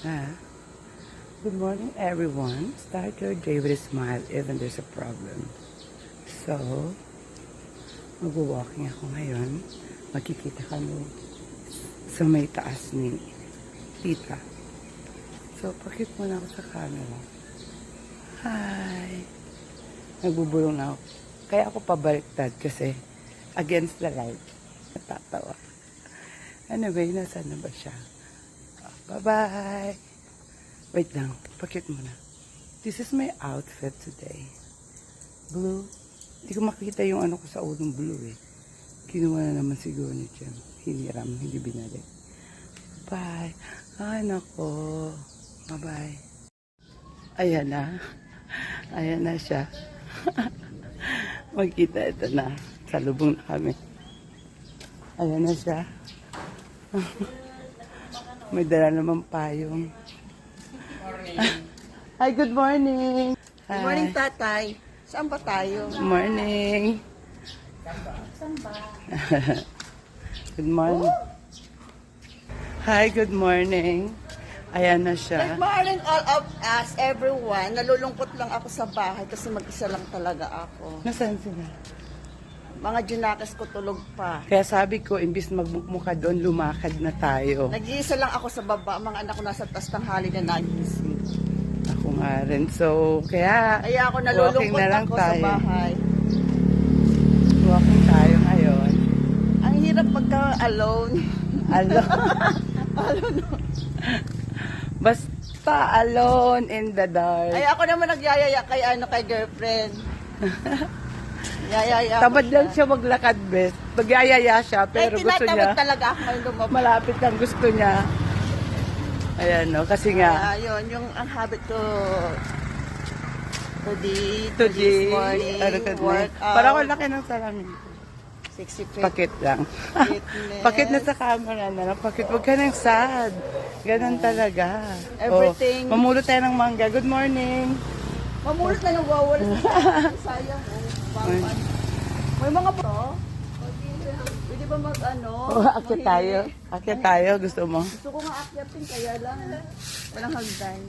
Ah, good morning, everyone. Start your day with a smile even there's a problem. So, mag-walking ako ngayon. Magkikita kami sa may taas ni Tita. So, pakit muna ako sa camera. Hi! Nagbubulong na ako. Kaya ako pabaliktad kasi against the light. Natatawa. Anyway, nasaan na ba siya? Bye-bye! Wait lang, pakit muna. This is my outfit today. Blue. Hindi ko makita yung ano ko sa ulong blue eh. Kinuha na naman siguro ni Jem. Hiniram, hindi binalik. Bye! Ay, nako. Bye-bye. Ayan na. Ayan na siya. Magkita ito na. Salubong na kami. Ayan na siya. May dala naman payong. Hi, good morning. Good morning, Tatay. Saan ba tayo? Good morning. Saan ba? Good morning. Hi, good morning. Ayan na Good siya. morning all of us, everyone. Nalulungkot lang ako sa bahay kasi mag-isa lang talaga ako. Nasaan sila? Mga junakis ko tulog pa. Kaya sabi ko, imbis magmukha doon, lumakad na tayo. Nag-iisa lang ako sa baba. Mga anak ko nasa taas tanghali na nagising. Ako nga rin. So, kaya Kaya ako walking nalulungkot na lang ako sa tayo. bahay. Walking tayo ngayon. Ang hirap pagka alone. Alone. Basta alone in the dark. Ay ako naman nagyayaya kay girlfriend. Yayaya. Tamad lang siya maglakad, best. Magyayaya siya, pero gusto niya. talaga ako ngayon lumabas. Malapit ang gusto niya. Ayan, no? Kasi nga, Ayun, yung ang habit ko today, this morning, ano ka na? workout, Parang ang laki ng salamin. 60 Pakit lang. fitness, Pakit na sa camera na lang. Pakit. Huwag ka nang sad. Ganun talaga. Everything. Oh, mamulot tayo ng mangga. Good morning. Mamulot na nawawala sa sayang. May mga pro. Pwede ba mag-ano? Oh, akyat tayo. Akyat tayo. Gusto mo? Gusto ko nga akyatin, kaya lang walang hagdan.